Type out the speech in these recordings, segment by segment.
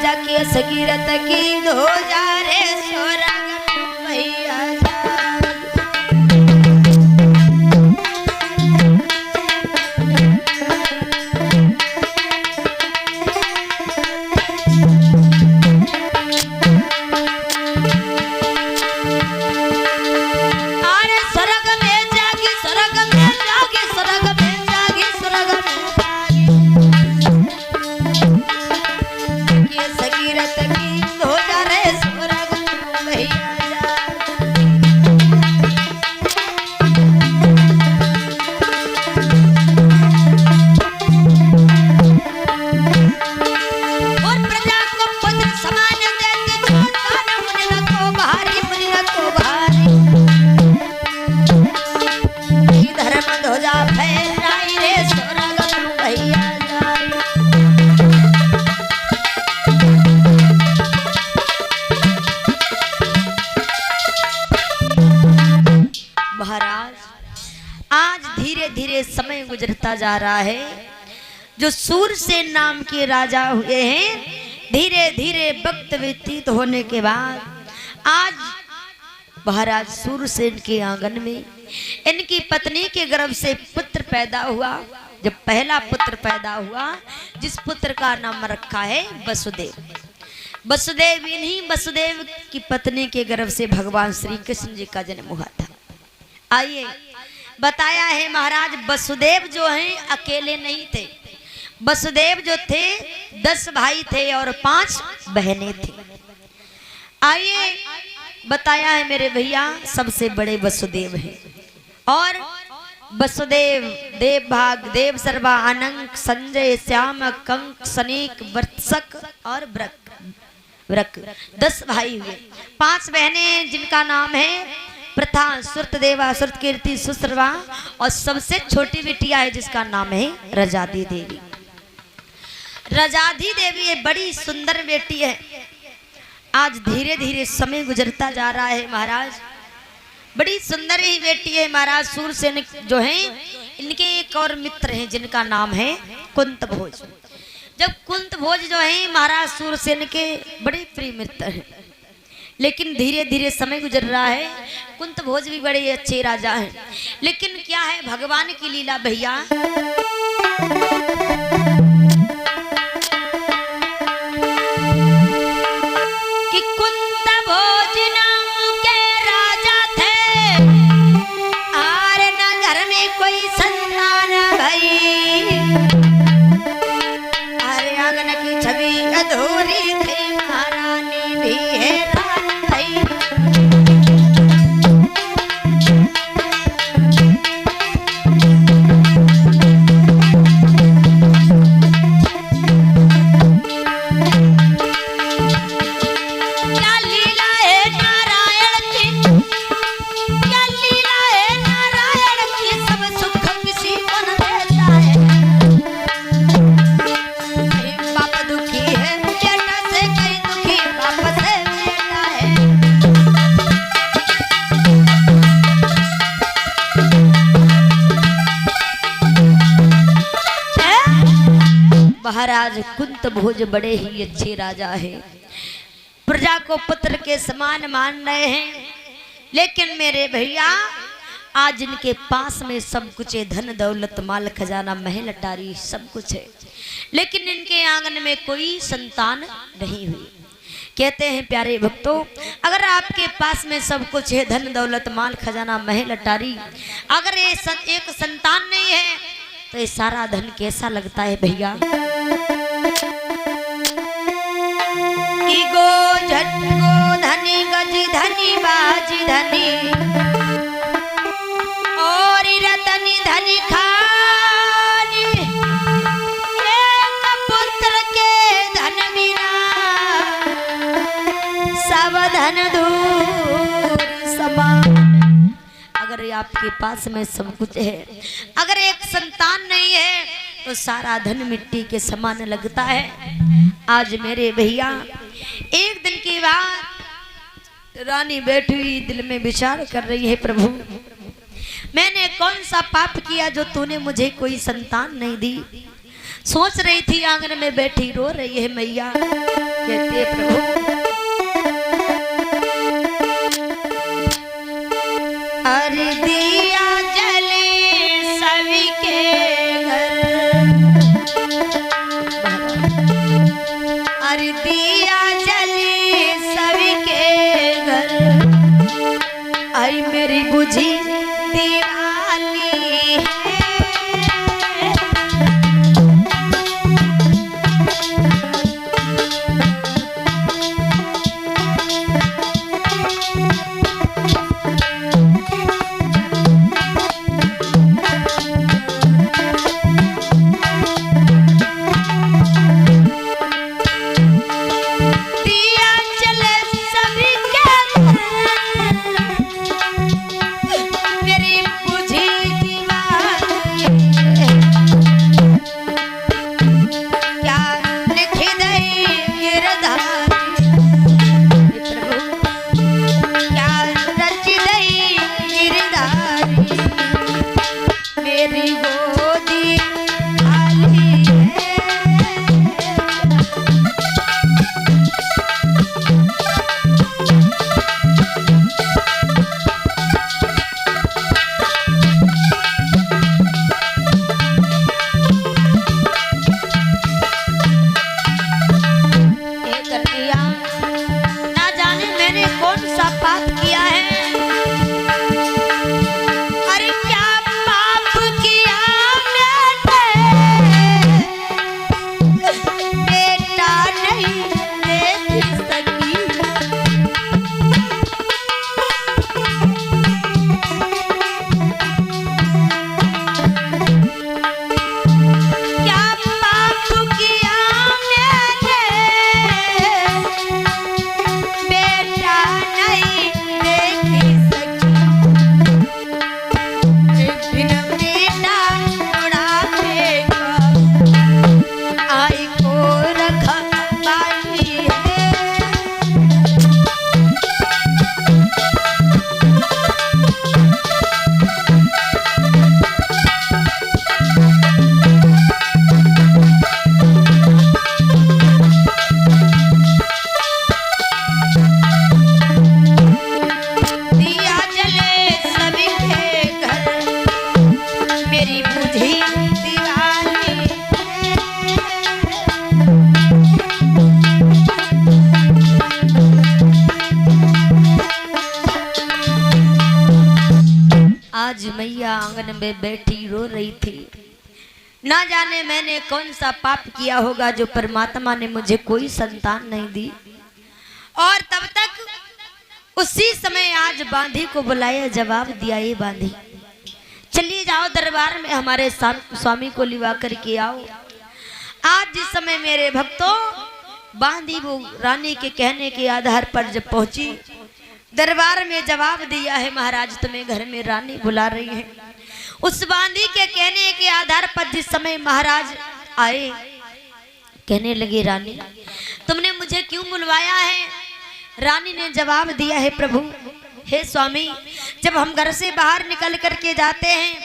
जाके सकीरत की धो जा रे स्वर्ग भैया समय गुजरता जा रहा है। जो सूरसेन नाम के राजा हुए हैं, धीरे धीरे वक्त व्यतीत होने के बाद आज महाराज सूरसेन के आंगन में इनकी पत्नी के गर्भ से पुत्र पैदा हुआ। जब पहला पुत्र पैदा हुआ, जिस पुत्र का नाम रखा है वसुदेव। वसुदेव, इन्हीं वसुदेव की पत्नी के गर्भ से भगवान श्री कृष्ण जी का जन्म हुआ था। आइए, बताया है महाराज वसुदेव जो हैं अकेले नहीं थे। वसुदेव जो थे 10 भाई थे और 5 बहनें थी। आइए, बताया है मेरे भैया सबसे बड़े वसुदेव हैं। और वसुदेव, देवभाग, देव सर्वा, अनंक, संजय, श्याम, कंक, सनीक, वत्सक और व्रक 10 भाई हुए। 5 बहनें जिनका नाम है प्रथा, सुरत देवा, सुरत कीर्ति, सुश्रवा और सबसे छोटी बिटिया है जिसका नाम है रजादी देवी। रजादी देवी ये बड़ी सुंदर बेटी है। आज धीरे धीरे समय गुजरता जा रहा है महाराज, बड़ी सुंदर ही बेटी है महाराज। सूरसेन जो है इनके एक और मित्र हैं जिनका नाम है कुंतभोज। जब कुंतभोज जो है महाराज सूरसेन के बड़े प्रिय मित्र हैं, लेकिन धीरे धीरे समय गुजर रहा है। कुंतभोज भी बड़े अच्छे राजा हैं, लेकिन क्या है भगवान की लीला भैया। कि कुंतभोज नाम के राजा थे, आर नगर में कोई संतान भई, अरे आंगन की छवि अधूरी थी, महारानी भी है महाराज कुंतभोज बड़े ही अच्छे राजा हैं, प्रजा को पुत्र के समान मान रहे हैं। लेकिन मेरे भैया आज इनके पास में सब कुछ है, धन दौलत, माल खजाना, महल अटारी सब कुछ है, लेकिन इनके आंगन में कोई संतान नहीं हुई। कहते हैं प्यारे भक्तों, अगर आपके पास में सब कुछ है, धन दौलत, माल खजाना, महल अटारी, अगर ये एक संतान नहीं है तो ये सारा धन कैसा लगता है भैया। गो झटको धनी गज धनी बाजी धनी और रतनी धनी खानी, एक पुत्र के धन बिना सब धन दूर समान। अगर आपके पास में सब कुछ है, अगर एक संतान नहीं है तो सारा धन मिट्टी के समान लगता है। आज मेरे भैया एक दिन की बात, रानी बैठी हुई दिल में विचार कर रही है, प्रभु मैंने कौन सा पाप किया जो तूने मुझे कोई संतान नहीं दी। सोच रही थी, आंगन में बैठी रो रही है मैया। कहती है प्रभु अरे दिया जले सभी के घर, अरे दिया जले सभी के घर, आई मेरी बुझी दीवानी है। आज मैया आंगन में बैठी रो रही थी। ना जाने मैंने कौन सा पाप किया होगा जो परमात्मा ने मुझे कोई संतान नहीं दी। और तब तक उसी समय आज बांधी को बुलाया, जवाब दिया, ये बांधी चलिए जाओ दरबार में हमारे स्वामी को लिवा करके आओ। आज जिस समय मेरे भक्तों बांधी वो रानी के कहने के आधार पर जब पहुंची, दरबार में जवाब दिया है, महाराज तुम्हें घर में रानी बुला रही है। उस बांधी के कहने के आधार पर जिस समय महाराज आए, कहने लगे रानी तुमने मुझे क्यों बुलवाया है। रानी ने जवाब दिया है, प्रभु हे स्वामी, जब हम घर से बाहर निकल करके जाते हैं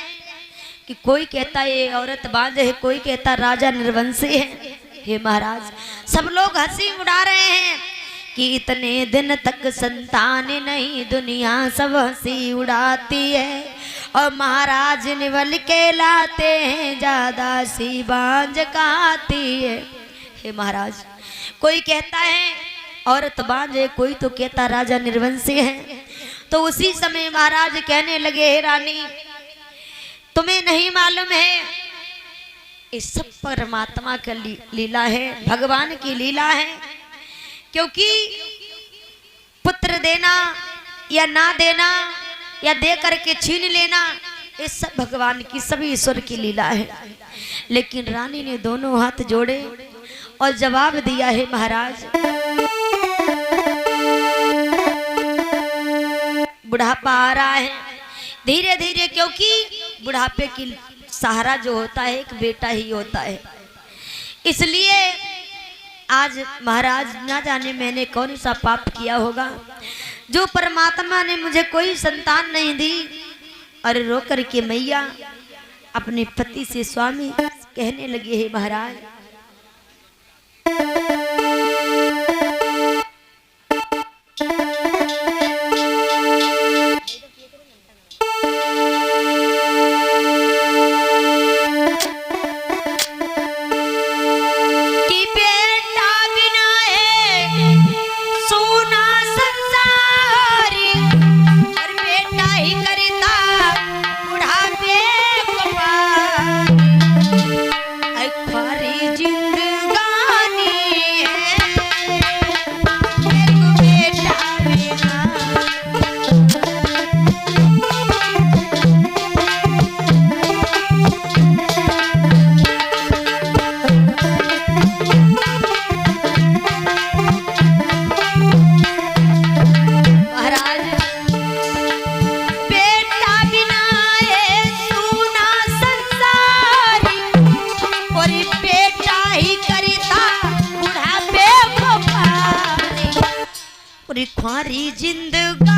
कि कोई कहता ये औरत बांझ है, कोई कहता राजा निर्वंशी है। हे महाराज, सब लोग हंसी उड़ा रहे हैं कि इतने दिन तक संतान नहीं, दुनिया सब हंसी उड़ाती है और महाराज निवल के लाते हैं, ज्यादा सी बांझ कहती है। हे महाराज, कोई कहता है औरत बांझ है, कोई तो कहता राजा निर्वंशी है। तो उसी समय महाराज कहने लगे, हे रानी तुम्हें नहीं मालूम है, इस सब परमात्मा का लीला है, भगवान की लीला है। क्योंकि पुत्र देना या ना देना या दे करके छीन लेना, ये सब भगवान की, सभी ईश्वर की लीला है। लेकिन रानी ने दोनों हाथ जोड़े और जवाब दिया है, महाराज बुढ़ापा आ रहा है धीरे धीरे, क्योंकि बुढ़ापे की सहारा जो होता है एक बेटा ही होता है। इसलिए आज महाराज ना जाने मैंने कौन सा पाप किया होगा जो परमात्मा ने मुझे कोई संतान नहीं दी। और रो करके मैया अपने पति से, स्वामी कहने लगे हे महाराज, ख्वारी जिंदगानी